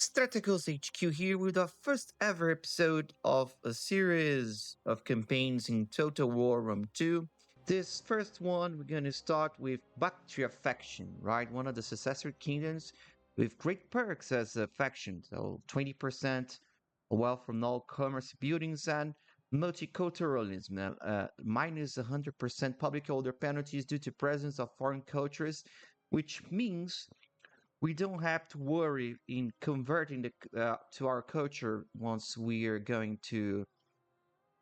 Strategos HQ here with our first ever episode of a series of campaigns in Total War Rome 2. This first one, we're going to start with Bactria faction, right? One of the successor kingdoms with great perks as a faction. So 20% wealth from all commerce buildings and multiculturalism, minus 100% public order penalties due to presence of foreign cultures, which means we don't have to worry in converting to our culture once we are going to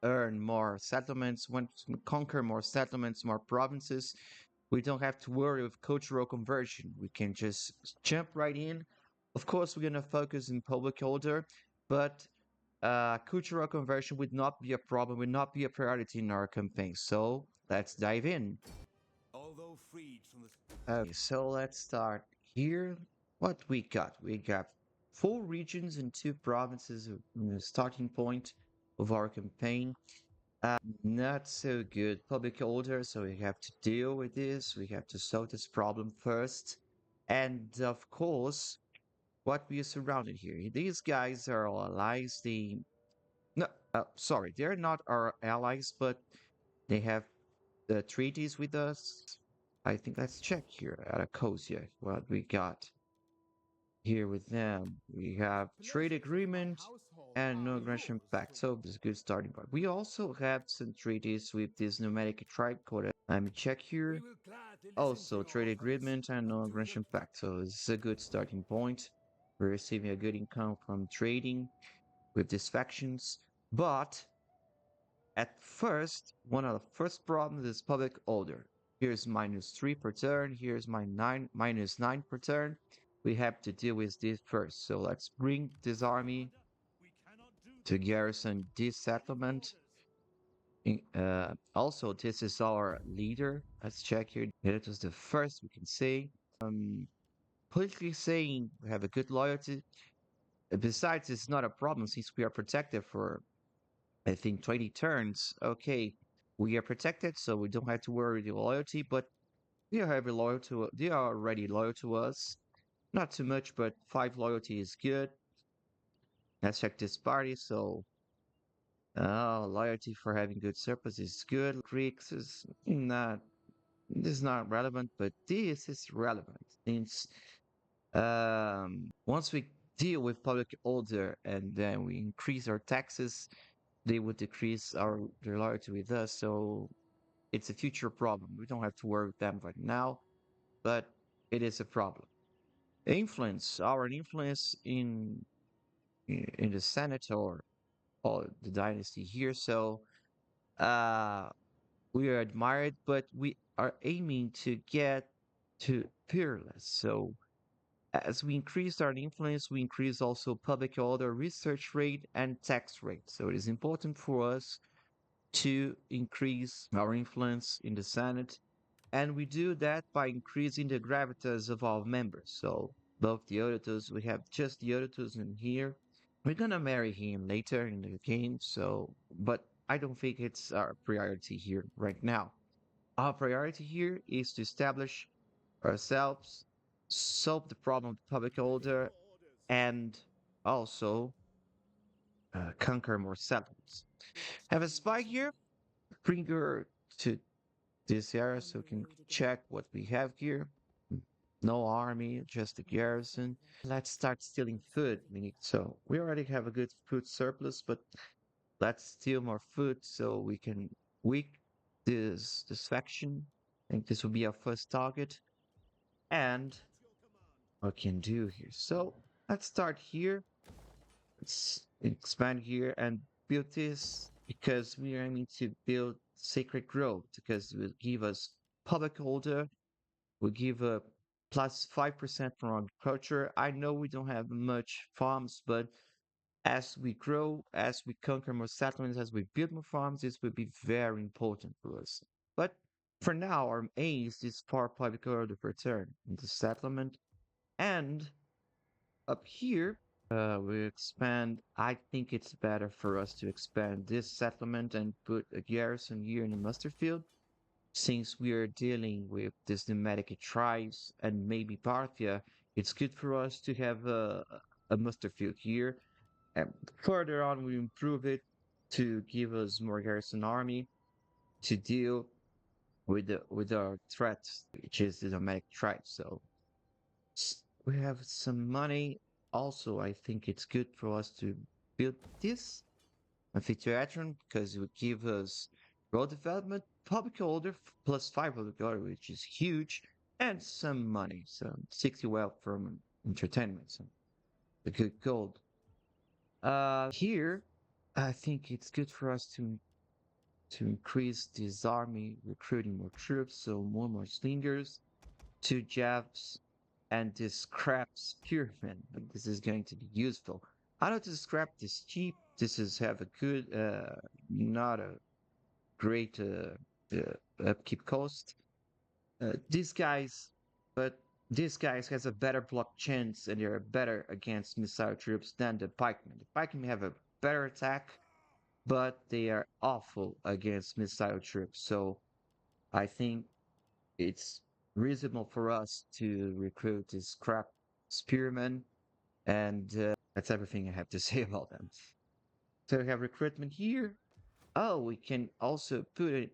earn more settlements, once we conquer more settlements, more provinces. We don't have to worry with cultural conversion. We can just jump right in. Of course, we're gonna focus in public order, but cultural conversion would not be a problem, would not be a priority in our campaign. So let's dive in. Although freed from the Okay, so let's start here. What we got? We got four regions and two provinces in the starting point of our campaign. Not so good public order, so we have to deal with this. We have to solve this problem first. And of course, what we are surrounded here. These guys are our allies. No, sorry, they're not our allies, but they have the treaties with us. I think let's check here at Akosia what we got here with them. We have trade possessions of my agreement household and no are aggression yours pact. for So this is a good starting point. We also have some treaties with this nomadic tribe called. Let me check we here. will gladly listen to Also your trade offers agreement and and no do the aggression pact. So this is a good starting point. We're receiving a good income from trading with these factions. But at first, one of the first problems is public order. Here's -3 per turn. Here's my -9 per turn. We have to deal with this first. So let's bring this army commander. We cannot do to this. garrison this Awaiting settlement. orders. Also, this is our leader. Let's check here. It was the first we can say. Um, Politically saying we have a good loyalty. Besides, it's not a problem since we are protected for I think 20 turns. Okay, we are protected, so we don't have to worry the loyalty, but they are already loyal to us. Not too much, but 5 loyalty is good. Let's check this party. So loyalty for having good surplus is good. Greeks is not this is not relevant, but this is relevant since once we deal with public order and then we increase our taxes, they would decrease their loyalty with us. So it's a future problem. We don't have to worry with them right now, but it is a problem. Our influence in the Senate or the dynasty here. So uh, we are admired, but we are aiming to get to peerless. So as we increase our influence, we increase also public order, research rate, and tax rate. So it is important for us to increase our influence in the Senate. And we do that by increasing the gravitas of our members. So both Diodotos, we have just Diodotos in here. We're gonna marry him later in the game, so but I don't think it's our priority here right now. Our priority here is to establish ourselves, solve the problem of public Awaiting order, your orders. and also conquer more settlements. Have a Installing spy here. discipline. Bring her to this area so we can Unveil the check guard. what we have here. No army, just a Prepare for garrison. battle. Let's start stealing food. Consolidate. So we already have a good food surplus, but let's steal more food so we can weak this faction. I think this will be our first target. And At your command. what we can do here. So let's start here. Let's expand here and build this because we are aiming to build sacred grove because it will give us public order. We give a plus 5% from agriculture. I know we don't have much farms, but as we grow, as we conquer more settlements, as we build more farms, this will be very important for us. But for now, our aim is this far public order per turn in the settlement. And up here, we expand. I think it's better for us to expand this settlement and put a garrison here in the mustard field since we are dealing with this nomadic tribes and maybe Parthia, it's good for us to have a muster field here. And further on, we improve it to give us more garrison army to deal with our threats, which is the nomadic tribe. So we have some money. Also, I think it's good for us to build this amphitheatron because it would give us road development, public order plus 5 public order, which is huge, and some money, so 60 wealth from entertainment, so a good gold. Here, I think it's good for us to increase this army, recruiting more troops, so more slingers, 2 jabs, and this scrap spearman. This is going to be useful. I know this scrap is cheap. This is have a good, not a great upkeep cost. These guys, but these guys has a better block chance and they're better against missile troops than the pikemen. The pikemen have a better attack, but they are awful against missile troops. So I think it's reasonable for us to recruit this scrap spearmen, and that's everything I have to say about them. So we have recruitment here. Oh, we can also put it.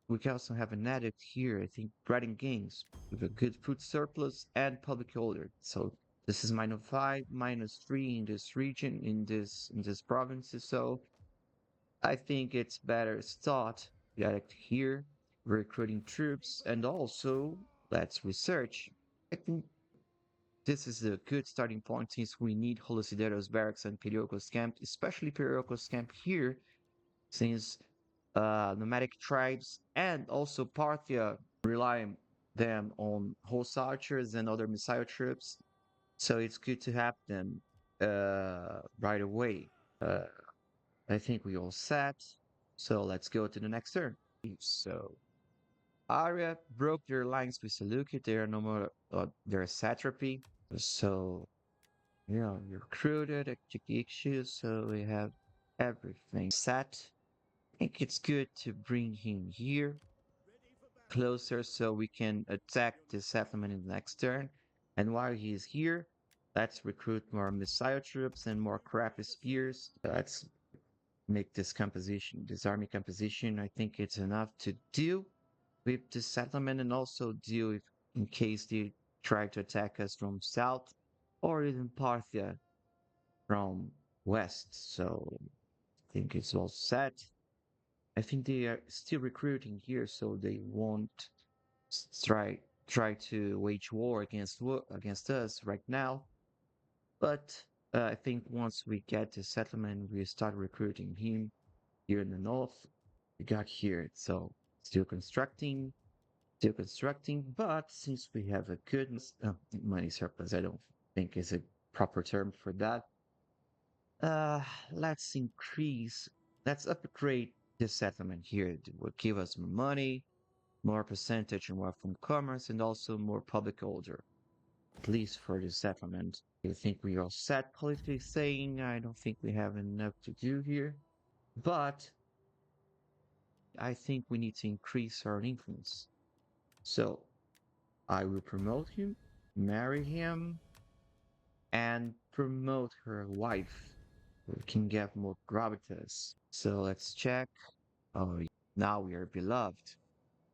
We can also have an edit here. I think writing games with a good food surplus and public order. So this is -5, -3 in this region, in this province. So I think it's better start direct here, recruiting troops, and also let's research. I think this is a good starting point since we need Holosideros barracks and Periocos camp, especially Periocos camp here, since nomadic tribes and also Parthia rely them on horse archers and other missile troops. So it's good to have them right away. Uh, I think we all set. So let's go to the next turn. So Arya broke their lines with Seleucid. They are no more their satrapy. So yeah, you're recruited at Jigikshu, so we have everything set. I think it's good to bring him here closer so we can attack the settlement in the next turn. And while he is here, let's recruit more missile troops and more crappy spears. Let's make this army composition. I think it's enough to deal with the settlement and also deal with in case they try to attack us from south or even Parthia from west. So I think it's all set. I think they are still recruiting here, so they won't try to wage war against us right now. But I think once we get the settlement, we start recruiting him here in the north. We got here, so still constructing, still constructing. But since we have a good money surplus, I don't think is a proper term for that. Uh, let's increase, let's upgrade the settlement here. It will give us more money, more percentage and more from commerce, and also more public order, at least for the settlement. I think we are set politically saying. I don't think we have enough to do here, but I think we need to increase our influence. So I will promote him, marry him, and promote her wife. We can get more gravitas. So let's check. Oh, now we are beloved.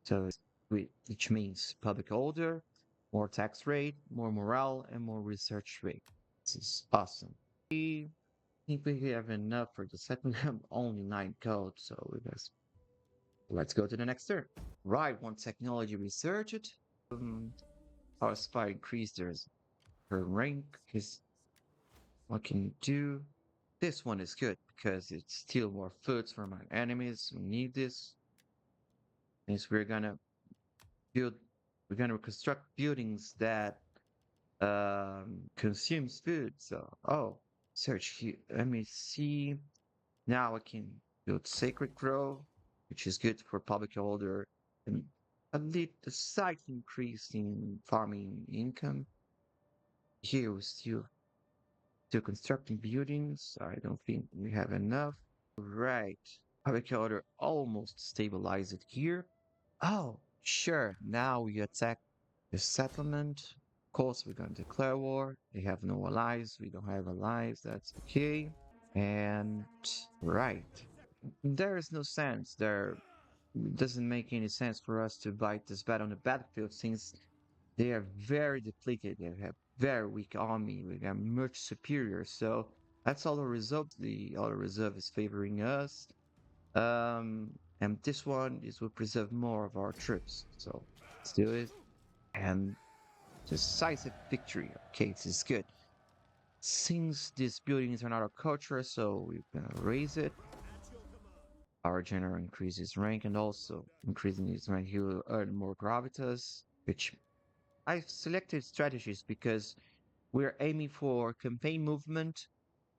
So which means public order, more tax rate, more morale, and more research rate. This is awesome. I think we have enough for the second have only 9 code, so let's go to the next turn. Right, one technology researched. Um, our spy increased her rank. His what can you do? This one is good because it's still more foods from our enemies. We need this. Means build we're gonna construct buildings that consumes food. So search here. Let me see. Now I can build Sacred Grove, which is good for public order and a slight increase in farming income. Here we're still constructing buildings. I don't think we have enough. Right. Public order almost stabilized here. Oh, sure. Now we attack the settlement. Of course, we're going to declare war. They have no allies. We don't have allies. That's okay. And right. There is no sense. There doesn't make any sense for us to fight this battle on the battlefield since they are very depleted. They have very weak army. We are much superior. So that's all the reserve. The other reserve is favoring us. And this one is will preserve more of our troops. So let's do it. And decisive victory. Okay, this is good. Since this building is another culture, so we're gonna raise it. At your command. Our general increases rank and also increasing his rank, he will earn more gravitas, which I've selected strategies because we're aiming for campaign movement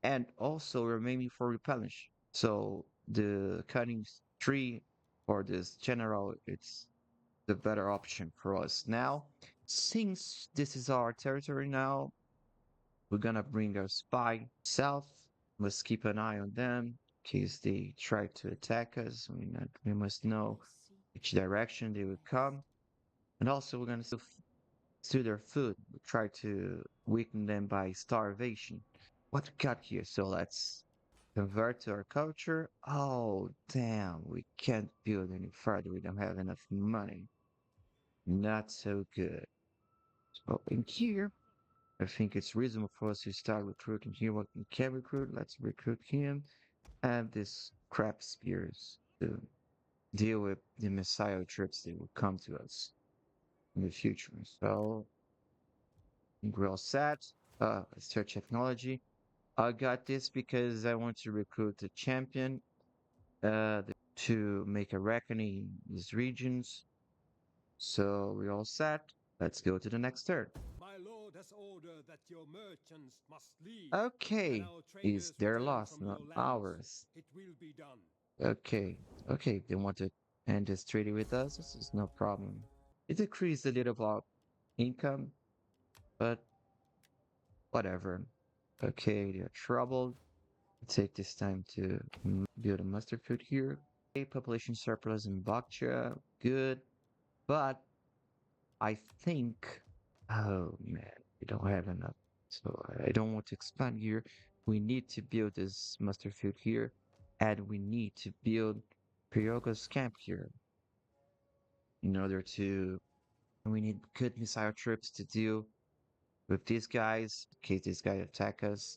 and also we're aiming for repellence. So the cutting tree for this general, it's the better option for us. Now, since this is our territory now, we're gonna bring our spy south. Let's keep an eye on them in case they try to attack us. We must know which direction they would come. And also, we're gonna steal their food. We try to weaken them by starvation. What we got here? So let's convert to our culture. Oh, damn, we can't build any further. We don't have enough money. Not so good. So in here, I think it's reasonable for us to start recruiting here. What we can recruit, let's recruit him. And this crap spears to deal with the Messiah troops that will come to us in the future. So I think we're all set. Let's start technology. I got this because I want to recruit a champion to make a reckoning in these regions. So we're all set. Let's go to the next turn. My lord has ordered that your merchants must leave, and Okay, our is traders their return loss, from not your lands. ours. It will be done. Okay, okay, they want to end this treaty with us. This is no problem. It decreased a little of our income, but whatever. Okay, they're troubled. Take this time to build a mustard field here. Okay, population surplus in Bactria, good. But I think, oh man, we don't have enough. So I don't want to expand here. We need to build this mustard field here, and we need to build Periogo's camp here in order to. And we need good missile troops to deal with these guys in case these guys attack us.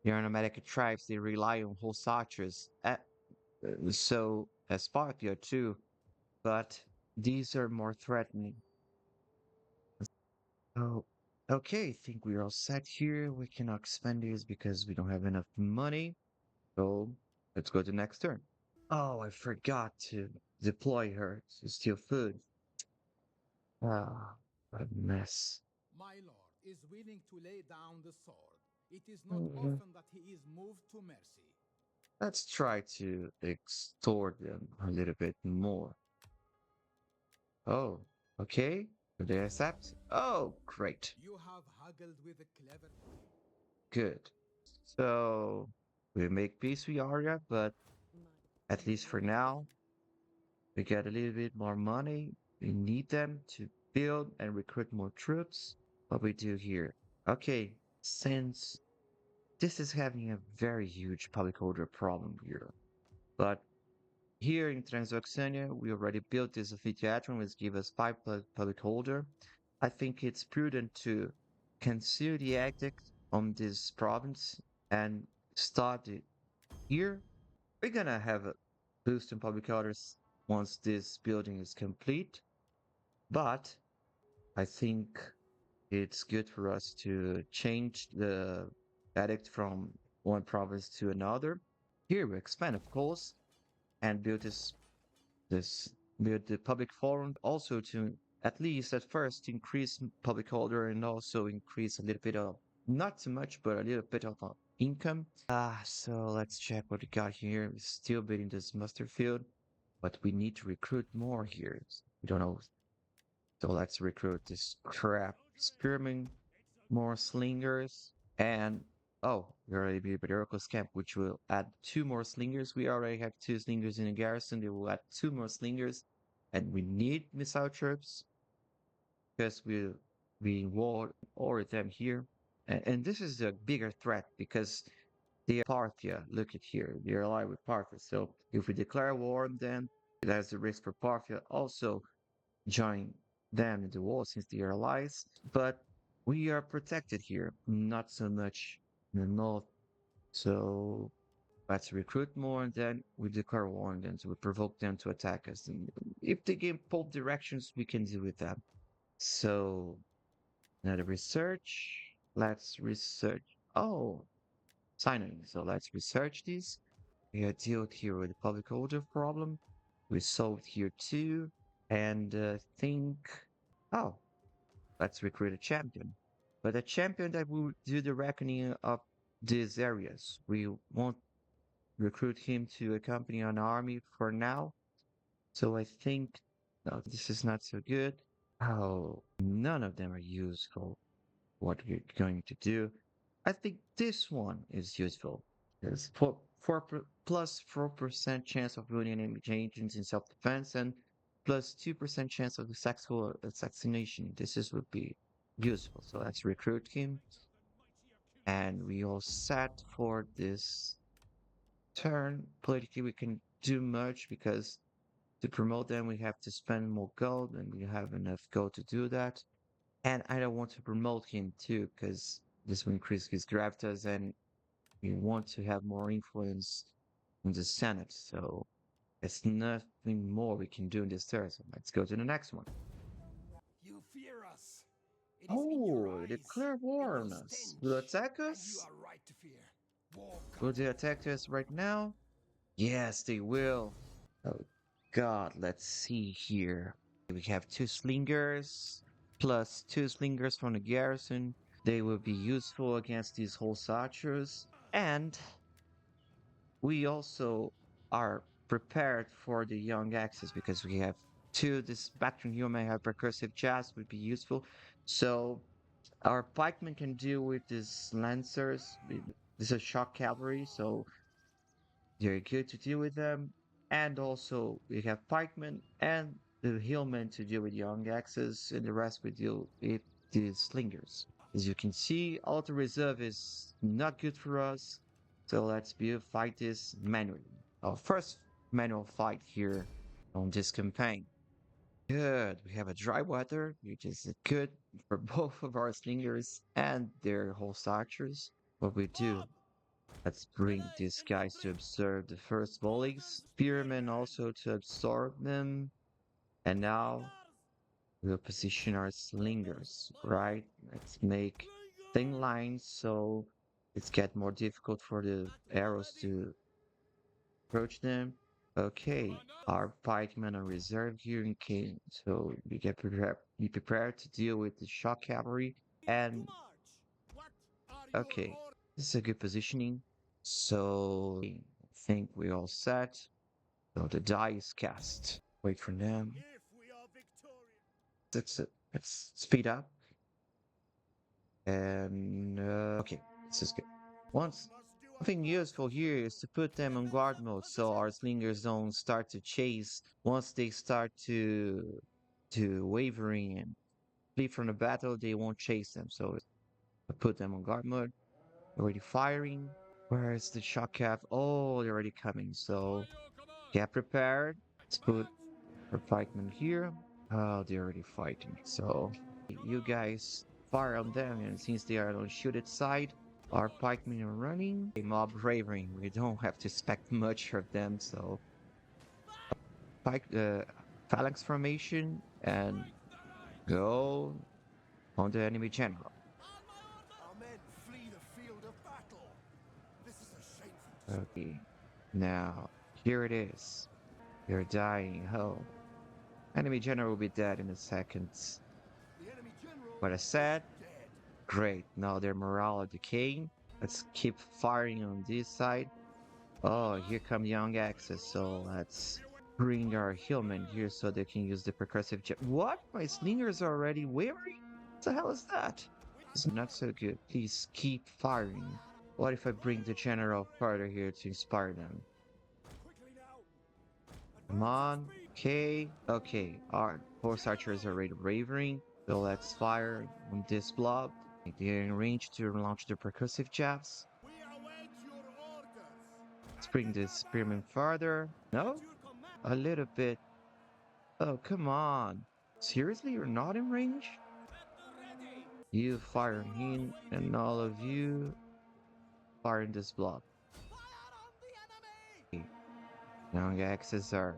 The nomadic tribes they rely on horse archers, so as Spartia too, but these are more threatening. Oh, okay. I think we're all set here. We cannot expand these because we don't have enough money. So let's go to next turn. Oh, I forgot to deploy her to steal food. Ah, what a mess. My lord is willing to lay down the sword. It is not Mhm. often that he is moved to mercy. Let's try to extort them a little bit more. Oh, okay. Do they accept? Oh, great. You have haggled with a clever. Good. So we make peace with Arya, but at least for now, we get a little bit more money. We need them to build and recruit more troops. What we do here. Okay, since this is having a very huge public order problem here, but here in Transoxania, we already built this amphitheatron, which gives us five public order. I think it's prudent to conceal the edict on this province and start it here. We're gonna have a boost in public orders once this building is complete, but I think it's good for us to change the edict from one province to another. Here we expand, of course, and build this build the public forum also to at least at first increase public order and also increase a little bit of not too much but a little bit of income. So let's check what we got here. We're still building this mustard field, but we need to recruit more here. We don't know. So let's recruit this crap spearmen, more slingers, and oh, we already built Oracle's camp, which will add two more slingers. We already have two slingers in the garrison. They will add two more slingers, and we need missile troops because we war over them here. And this is a bigger threat because they are Parthia. Look at here. They're allied with Parthia. So if we declare war on them, there's a risk for Parthia also join them in the war since they are allies. But we are protected here, not so much in the north. So let's recruit more and then we declare war on them. So we provoke them to attack us. And if they give both directions, we can deal with that. So another research. Let's research. Oh, signing. So let's research this. We had dealt here with the public order problem. We solved here too. And think, oh, let's recruit a champion. But a champion that will do the reckoning of these areas. We won't recruit him to accompany an army for now. So I think, no, this is not so good. Oh, none of them are useful. What we're going to do. I think this one is useful. There's 4% chance of ruining enemy agents in self-defense and plus 2% chance of the sexual assassination. This is would be useful. So let's recruit him. And we all set for this turn. Politically, we can do much because to promote them, we have to spend more gold, and we have enough gold to do that. And I don't want to promote him too, because this will increase his gravitas, and we want to have more influence in the Senate. So there's nothing more we can do in this turn. So let's go to the next one. You fear us. It is in your Oh, they eyes, declare war in on your us. stench, Will attack and you us? are right to fear. War Will comes they with attack us right now? Yes, they will. Oh God, let's see here. We have two slingers plus two slingers from the garrison. They will be useful against these whole archers. And we also are prepared for the young axis because we have two. This Bactria human have percussive jazz would be useful. So our pikemen can deal with these lancers. This is shock cavalry, so they're good to deal with them. And also we have pikemen and the hillmen to deal with young axes, and the rest we deal with the slingers. As you can see, auto reserve is not good for us. So let's fight this manually. Our first manual fight here on this campaign. Good. We have a dry weather, which is good for both of our slingers and their whole archers. What we do, let's bring these guys to observe the first volleys. Spearmen also to absorb them. And now we'll position our slingers, right? Let's make thin lines so it's get more difficult for the arrows to approach them. Okay, our pikemen are reserved here in case, so we get prepared. Be prepared to deal with the shock cavalry. And okay, this is a good positioning. So I think we all set. So the die is cast. Wait for them. Let's speed up. And okay, this is good. Once something useful here is to put them on guard mode so our slingers don't start to chase. Once they start to wavering and flee from the battle, they won't chase them. So I put them on guard mode. Already firing. Where is the shock cap? Oh, they're already coming. So get prepared. Let's put our pikemen here. Oh, they're already fighting. So you guys fire on them, and since they are on shooted side, our pikemen are running. A mob raving. We don't have to expect much of them. So pike phalanx formation and go on the enemy general. our men flee the field of battle. This is a shameful Okay, now here it is. They're dying. Oh, enemy general will be dead in a second. The enemy general What I said. is dead. Great. Now their morale are decaying. Let's keep firing on this side. Oh, here come young axes. So let's bring our hillmen here so they can use the percussive jet. What? My slingers are already wavering? What the hell is that? It's not so good. Please keep firing. What if I bring the general further here to inspire them? Quickly now. Come Advance at on. speed. Okay. Okay. Our horse archers are already wavering. So let's fire on this blob. They're in range to launch the percussive jabs. We await your orders. Let's bring this spearman farther. No? At your command. A little bit. Oh, come on. Seriously, you're not in range? At the ready. You fire General him, waiting and your all of orders. you fire in this blob. Fire on the enemy. Young axes are.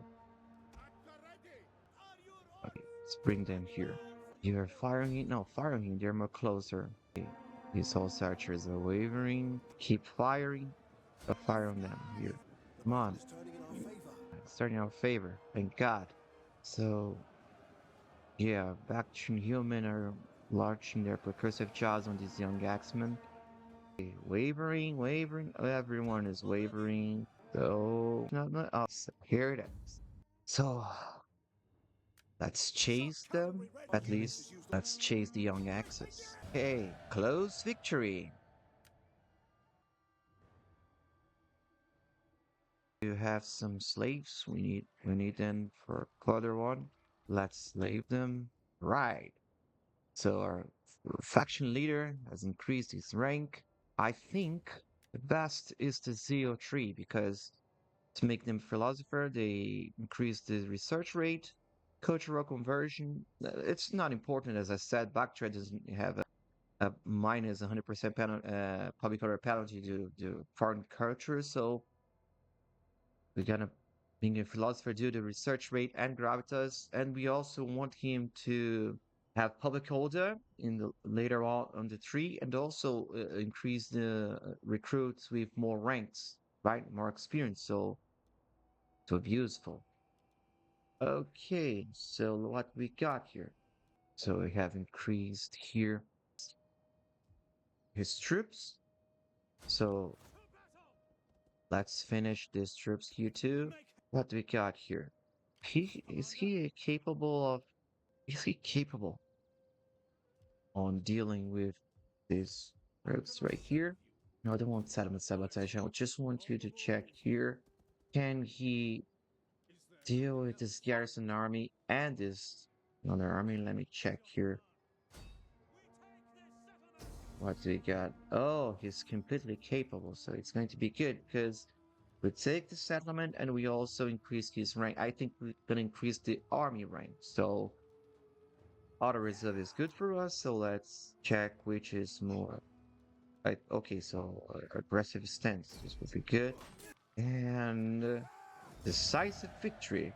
At the ready. Are your Okay, orders, let's bring them here. General? You're firing it? No, firing him. They're more closer. Okay, these horse archers are wavering. Keep firing. Fire on them here. Come on. Is turning in our favor. It's turning in our favor. Thank God. So, yeah, Bactrian human are launching their percussive jaws on these young axemen. Okay, wavering, wavering. Everyone is wavering. So, not us. Here it is. So, let's chase them. At least, let's chase the young axes. Okay, close victory. You have some slaves. We need them for further one. Let's slave them. Right. So our faction leader has increased his rank. I think the best is the ZO3 because to make them philosopher, they increase the research rate, cultural conversion. It's not important, as I said. Bactria doesn't have a minus 100% public order penalty to foreign culture, so we're gonna being a philosopher do the research rate and gravitas, and we also want him to have public order in the later on the tree, and also increase the recruits with more ranks, right? More experience, so to be useful. Okay, so what we got here? So we have increased here his troops. So let's finish these troops here too. What do we got here? He capable of is he capable on dealing with these troops right here? No, I don't want settlement sabotage. I just want you to check here. Can he deal with this garrison army and this another army? Let me check here. What do we got? Oh, he's completely capable, so it's going to be good because we take the settlement and we also increase his rank. I think we're gonna increase the army rank. So auto reserve is good for us. So let's check which is more. Right, okay, so aggressive stance. This would be good. And decisive victory.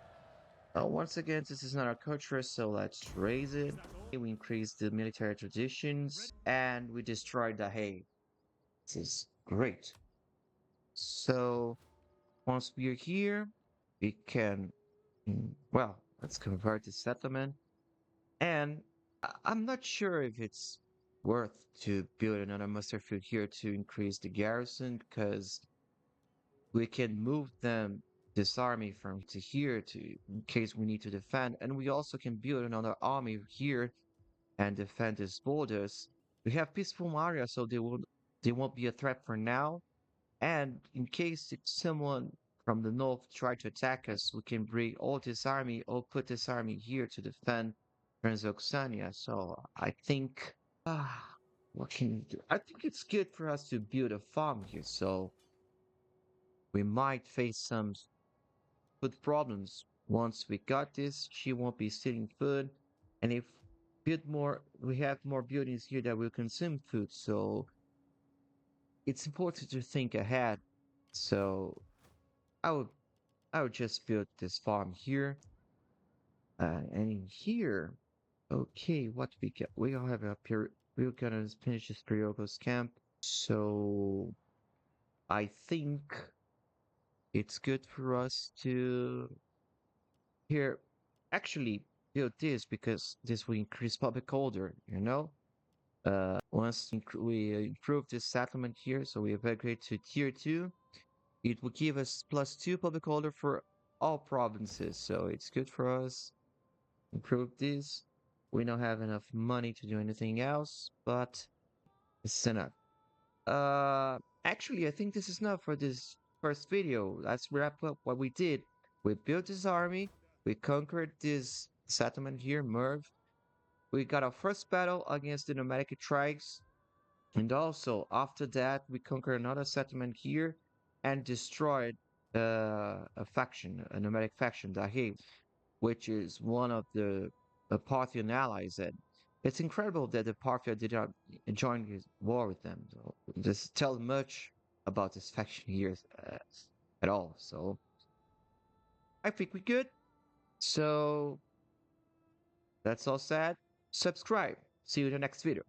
Once again, this is not our culture, so let's raise it. We increase the military traditions and we destroy the hay. This is great. So once we are here, we can, well, let's convert the settlement. And I'm not sure if it's worth to build another muster field here to increase the garrison because we can move them this army from to here to in case we need to defend, and we also can build another army here and defend these borders. We have peaceful area, so they won't be a threat for now. And in case if someone from the north try to attack us, we can bring all this army or put this army here to defend Transoxania. So I think, what can we do? I think it's good for us to build a farm here. So we might face some food problems. Once we got this, she won't be stealing food. And if we have more buildings here that will consume food. So it's important to think ahead. So I would I would just build this farm here. And in here, okay, what we get? We all have a period. We're gonna finish this Periocos camp. So I think it's good for us to here actually build this because this will increase public order, you know? Once we improve this settlement here, so we upgrade to tier 2, it will give us +2 public order for all provinces. So it's good for us. Improve this. We don't have enough money to do anything else, but it's enough. Actually, I think this is enough for this first video. Let's wrap up what we did. We built this army. We conquered this settlement here, Merv. We got our first battle against the nomadic tribes, and also after that we conquered another settlement here and destroyed a faction, a nomadic faction, Dahiv, which is one of the Parthian allies. And it's incredible that the Parthia did not join his war with them. So this tell much about this faction here at all. So I think we good. So that's all said. Subscribe. See you in the next video.